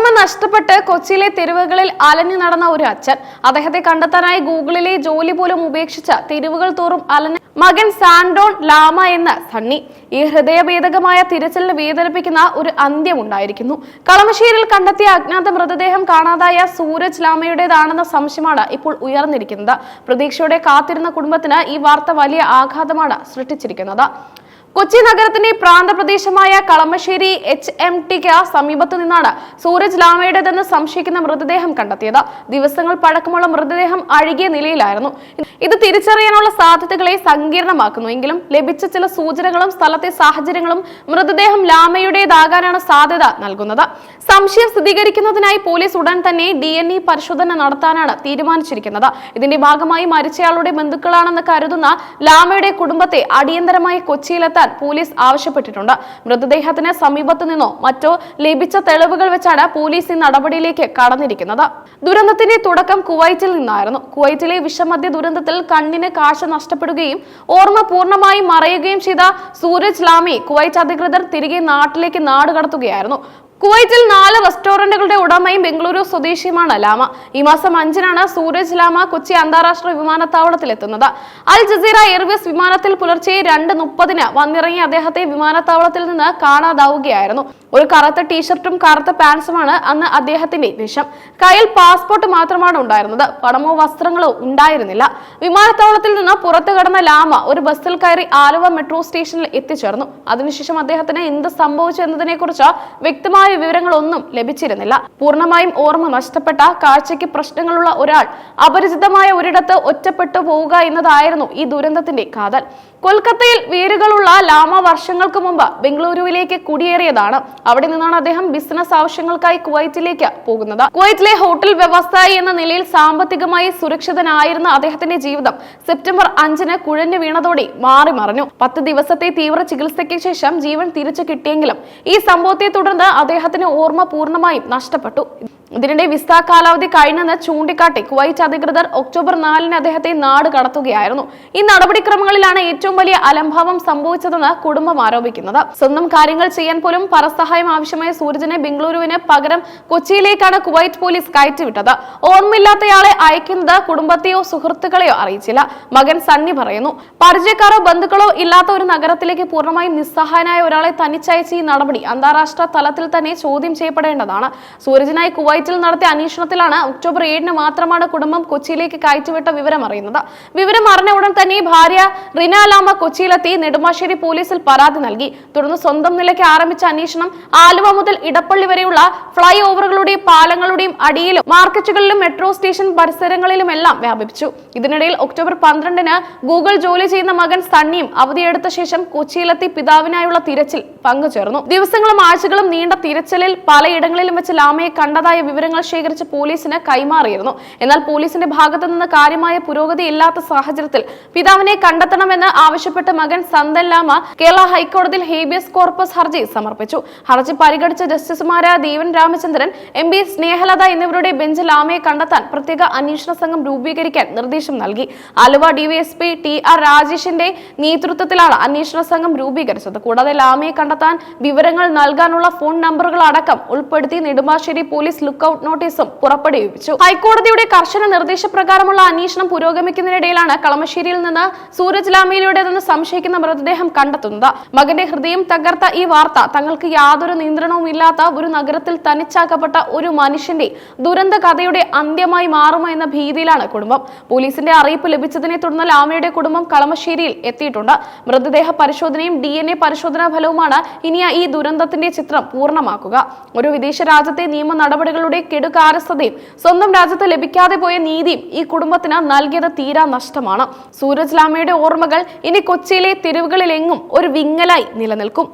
ഓർമ്മ നഷ്ടപ്പെട്ട് കൊച്ചിയിലെ തെരുവുകളിൽ അലഞ്ഞു നടന്ന ഒരു അച്ഛൻ. അദ്ദേഹത്തെ കണ്ടെത്താനായി ഗൂഗിളിലെ ജോലി പോലും ഉപേക്ഷിച്ച തെരുവുകൾ തോറും അലഞ്ഞ മകൻ സാൻഡോൺ ലാമ എന്ന സണ്ണി. ഈ ഹൃദയഭേദകമായ തിരച്ചിലിന് വേദനിപ്പിക്കുന്ന ഒരു അന്ത്യമുണ്ടായിരിക്കുന്നു. കളമശ്ശേരിയിൽ കണ്ടെത്തിയ അജ്ഞാത മൃതദേഹം കാണാതായ സൂരജ് ലാമയുടേതാണെന്ന സംശയമാണ് ഇപ്പോൾ ഉയർന്നിരിക്കുന്നത്. പ്രതീക്ഷയോടെ കാത്തിരുന്ന കുടുംബത്തിന് ഈ വാർത്ത വലിയ ആഘാതമാണ് സൃഷ്ടിച്ചിരിക്കുന്നത്. കൊച്ചി നഗരത്തിന്റെ പ്രാന്തപ്രദേശമായ കളമശ്ശേരി HMTക്ക് സമീപത്തു നിന്നാണ് സൂരജ് ലാമയുടേതെന്ന് സംശയിക്കുന്ന മൃതദേഹം കണ്ടെത്തിയത്. ദിവസങ്ങൾ പഴക്കമുള്ള മൃതദേഹം അഴുകിയ നിലയിലായിരുന്നു. ഇത് തിരിച്ചറിയാനുള്ള സാധ്യതകളെ സങ്കീർണമാക്കുന്നു. എങ്കിലും ലഭിച്ച ചില സൂചനകളും സ്ഥലത്തെ സാഹചര്യങ്ങളും മൃതദേഹം ലാമയുടേതാകാനാണ് സാധ്യത നൽകുന്നത്. സംശയം സ്ഥിരീകരിക്കുന്നതിനായി പോലീസ് ഉടൻ തന്നെ DNA പരിശോധന നടത്താനാണ് തീരുമാനിച്ചിരിക്കുന്നത്. ഇതിന്റെ ഭാഗമായി മരിച്ചയാളുടെ ബന്ധുക്കളാണെന്ന് കരുതുന്ന ലാമയുടെ കുടുംബത്തെ അടിയന്തരമായി കൊച്ചിയിലെത്താൻ പോലീസ് ആവശ്യപ്പെട്ടിട്ടുണ്ട്. മൃതദേഹത്തിന് സമീപത്തു നിന്നോ മറ്റോ ലഭിച്ച തെളിവുകൾ വെച്ചാണ് പോലീസ് ഈ നടപടിയിലേക്ക് കടന്നിരിക്കുന്നത്. ദുരന്തത്തിന്റെ തുടക്കം കുവൈറ്റിൽ നിന്നായിരുന്നു. കുവൈറ്റിലെ വിഷമദ്യ ദുരന്തത്തിൽ കണ്ണിന് കാഴ്ച നഷ്ടപ്പെടുകയും ഓർമ്മ പൂർണ്ണമായും മറയുകയും ചെയ്ത സൂരജ് ലാമയെ കുവൈറ്റ് അധികൃതർ തിരികെ നാട്ടിലേക്ക് നാടുകടത്തുകയായിരുന്നു. കുവൈറ്റിൽ 4 റെസ്റ്റോറന്റുകളുടെ ഉടമയും ബംഗളൂരു സ്വദേശിയുമാണ് ലാമ. ഈ മാസം 5-നാണ് സൂരജ് ലാമ കൊച്ചി അന്താരാഷ്ട്ര വിമാനത്താവളത്തിലെത്തുന്നത്. അൽ ജസീറ എയർവേസ് വിമാനത്തിൽ പുലർച്ചെ 2:30 വന്നിറങ്ങിയ അദ്ദേഹത്തെ വിമാനത്താവളത്തിൽ നിന്ന് കാണാതാവുകയായിരുന്നു. ഒരു കറുത്ത ടീഷർട്ടും കറുത്ത പാൻസുമാണ് അന്ന് അദ്ദേഹത്തിന്റെ വേഷം. കയ്യിൽ പാസ്പോർട്ട് മാത്രമാണ് ഉണ്ടായിരുന്നത്. പണമോ വസ്ത്രങ്ങളോ ഉണ്ടായിരുന്നില്ല. വിമാനത്താവളത്തിൽ നിന്ന് പുറത്തു കടന്ന ലാമ ഒരു ബസ്സിൽ കയറി ആലുവ മെട്രോ സ്റ്റേഷനിൽ എത്തിച്ചേർന്നു. അതിനുശേഷം അദ്ദേഹത്തിന് എന്ത് സംഭവിച്ചു എന്നതിനെ കുറിച്ച് വ്യക്തമായ വിവരങ്ങളൊന്നും ലഭിച്ചിരുന്നില്ല. പൂർണ്ണമായും ഓർമ്മ നഷ്ടപ്പെട്ട, കാഴ്ചയ്ക്ക് പ്രശ്നങ്ങളുള്ള ഒരാൾ അപരിചിതമായ ഒരിടത്ത് ഒറ്റപ്പെട്ടു പോവുക എന്നതായിരുന്നു ഈ ദുരന്തത്തിന്റെ കാതൽ. കൊൽക്കത്തയിൽ വേരുകളുള്ള ലാമ വർഷങ്ങൾക്ക് മുമ്പ് ബംഗളൂരുവിലേക്ക് കുടിയേറിയതാണ്. അവിടെ നിന്നാണ് അദ്ദേഹം ബിസിനസ് ആവശ്യങ്ങൾക്കായി കുവൈറ്റിലേക്ക് പോകുന്നത്. കുവൈറ്റിലെ ഹോട്ടൽ വ്യവസായി എന്ന നിലയിൽ സാമ്പത്തികമായി സുരക്ഷിതനായിരുന്ന അദ്ദേഹത്തിന്റെ ജീവിതം സെപ്റ്റംബർ 5-ന് കുഴഞ്ഞു വീണതോടെ മാറിമറിഞ്ഞു. 10 ദിവസത്തെ തീവ്ര ചികിത്സയ്ക്ക് ശേഷം ജീവൻ തിരിച്ചു കിട്ടിയെങ്കിലും ഈ സംഭവത്തെ തുടർന്ന് അദ്ദേഹത്തിന് ഓർമ്മ പൂർണ്ണമായും നഷ്ടപ്പെട്ടു. ഇതിനിടെ വിസ കാലാവധി കഴിഞ്ഞെന്ന് ചൂണ്ടിക്കാട്ടി കുവൈറ്റ് അധികൃതർ ഒക്ടോബർ 4-ന് അദ്ദേഹത്തെ നാട് കടത്തുകയായിരുന്നു. ഈ നടപടിക്രമങ്ങളിലാണ് ഏറ്റവും വലിയ അലംഭാവം സംഭവിച്ചതെന്ന് കുടുംബം ആരോപിക്കുന്നത്. സ്വന്തം കാര്യങ്ങൾ ചെയ്യാൻ പോലും പരസഹായം ആവശ്യമായ സൂരജിനെ ബംഗളൂരുവിന് പകരം കൊച്ചിയിലേക്കാണ് കുവൈറ്റ് പോലീസ് കയറ്റിവിട്ടത്. ഓർമ്മയില്ലാത്തയാളെ അയക്കുന്നത് കുടുംബത്തെയോ സുഹൃത്തുക്കളെയോ അറിയിച്ചില്ല. മകൻ സണ്ണി പറയുന്നു, പരിചയക്കാരോ ബന്ധുക്കളോ ഇല്ലാത്ത ഒരു നഗരത്തിലേക്ക് പൂർണ്ണമായും നിസ്സഹായനായ ഒരാളെ തനിച്ചയച്ച ഈ നടപടി അന്താരാഷ്ട്ര തലത്തിൽ തന്നെ ചോദ്യം ചെയ്യപ്പെടേണ്ടതാണ്. സൂരജിനായി കുവൈറ്റ് നടത്തിയ അന്വേഷണത്തിലാണ് ഒക്ടോബർ 7-ന് മാത്രമാണ് കുടുംബം കൊച്ചിയിലേക്ക് കയറ്റിവിട്ട വിവരം അറിയുന്നത്. വിവരം അറിഞ്ഞ ഉടൻ തന്നെ ഭാര്യ റിന ലാമ കൊച്ചിയിലെത്തി നെടുമ്പാശ്ശേരി പോലീസിൽ പരാതി നൽകി. തുടർന്ന് സ്വന്തം നിലയ്ക്ക് ആരംഭിച്ച അന്വേഷണം ആലുവ മുതൽ ഇടപ്പള്ളി വരെയുള്ള ഫ്ലൈ ഓവറുകളുടെയും പാലങ്ങളുടെയും അടിയിലും മാർക്കറ്റുകളിലും മെട്രോ സ്റ്റേഷൻ പരിസരങ്ങളിലുമെല്ലാം വ്യാപിപ്പിച്ചു. ഇതിനിടയിൽ ഒക്ടോബർ 12-ന് ഗൂഗിൾ ജോലി ചെയ്യുന്ന മകൻ സണ്ണിയും അവധിയെടുത്ത ശേഷം കൊച്ചിയിലെത്തി പിതാവിനായുള്ള തിരച്ചിൽ പങ്കുചേർന്നു. ദിവസങ്ങളും ആഴ്ചകളും നീണ്ട തിരച്ചിലിൽ പലയിടങ്ങളിലും വെച്ച് ലാമയെ കണ്ടതായ വിവരങ്ങൾ ശേഖരിച്ച് പോലീസിന് കൈമാറിയിരുന്നു. എന്നാൽ പോലീസിന്റെ ഭാഗത്തു നിന്ന് കാര്യമായ പുരോഗതി ഇല്ലാത്ത സാഹചര്യത്തിൽ പിതാവിനെ കണ്ടെത്തണമെന്ന് ആവശ്യപ്പെട്ട് മകൻ സന്തൻ ലാമ കേരള ഹൈക്കോടതിയിൽ ഹേബിയസ് കോർപ്പസ് ഹർജി സമർപ്പിച്ചു. ഹർജി പരിഗണിച്ച ജസ്റ്റിസുമാരായ ദേവൻ രാമചന്ദ്രൻ, MB സ്നേഹലത എന്നിവരുടെ ബെഞ്ച് ലാമയെ കണ്ടെത്താൻ പ്രത്യേക അന്വേഷണ സംഘം രൂപീകരിക്കാൻ നിർദ്ദേശം നൽകി. ആലുവ DYSP TR രാജേഷിന്റെ നേതൃത്വത്തിലാണ് അന്വേഷണ സംഘം രൂപീകരിച്ചത്. കൂടാതെ ലാമയെ കണ്ടെത്താൻ വിവരങ്ങൾ നൽകാനുള്ള ഫോൺ നമ്പറുകൾ അടക്കം ഉൾപ്പെടുത്തി നെടുമ്പാശ്ശേരി പോലീസ് ലുക്കൌട്ട് നോട്ടീസും പുറപ്പെടുവിച്ചു. ഹൈക്കോടതിയുടെ കർശന നിർദ്ദേശപ്രകാരമുള്ള അന്വേഷണം പുരോഗമിക്കുന്നതിനിടയിലാണ് കളമശ്ശേരിയിൽ നിന്ന് സൂരജ് ലാമയുടേതെന്ന് സംശയിക്കുന്ന മൃതദേഹം കണ്ടെത്തുന്നത്. മകന്റെ ഹൃദയം തകർത്ത ഈ വാർത്ത തങ്ങൾക്ക് യാതൊരു നിയന്ത്രണവും ഇല്ലാത്ത ഒരു നഗരത്തിൽ തനിച്ചാക്കപ്പെട്ട ഒരു മനുഷ്യന്റെ ദുരന്ത കഥയുടെ അന്ത്യമായി മാറുമോ എന്ന ഭീതിയിലാണ് കുടുംബം. പോലീസിന്റെ അറിയിപ്പ് ലഭിച്ചതിനെ തുടർന്ന് ലാമയുടെ കുടുംബം കളമശ്ശേരിയിൽ എത്തിയിട്ടുണ്ട്. മൃതദേഹ പരിശോധനയും DNA പരിശോധനാ ഫലവുമാണ് ഇനി ഈ ദുരന്തത്തിന്റെ ചിത്രം പൂർണ്ണമാക്കുക. ഒരു വിദേശ രാജ്യത്തെ നിയമ നടപടികളുടെ കെടുകാര്യസ്ഥതയും സ്വന്തം രാജ്യത്ത് ലഭിക്കാതെ പോയ നീതിയും ഈ കുടുംബത്തിന് നൽകിയത് തീരാ നഷ്ടമാണ്. സൂരജ് ലാമയുടെ ഓർമ്മകൾ ഇനി കൊച്ചിയിലെ തെരുവുകളിലെങ്ങും ഒരു വിങ്ങലായി നിലനിൽക്കും.